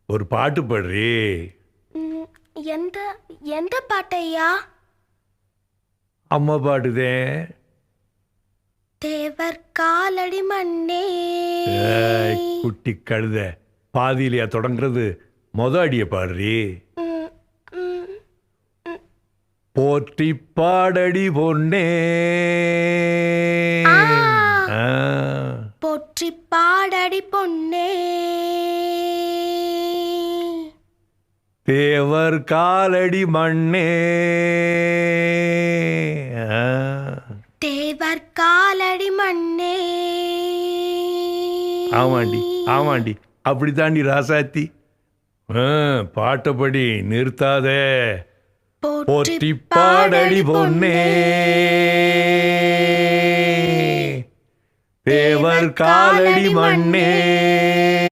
ஒரு பாட்டு பாடுறி. ம், எந்த எந்த பாட்டையா? அம்மா பாடுதே. தேவர் காலடி மண்ணே. ஏய், குட்டி கழுத, பாதியிலையா தொடங்குறது? அடிய பாடுறி. ம், ம், போற்றி பாடடி பொன்னே. ஆ, ஆ, போற்றி பாடடி பொன்னே. தேவர் காலடி மண்ணே. ஆ, தேவர் காலடி மண்ணே. ஆமாண்டி ஆமாண்டி, அப்படித்தாண்டி ராசாத்தி. பாட்டப்படி நிறுத்தாதே. போற்றி பாடடி பொன்னே. தேவர் காலடி மண்ணே.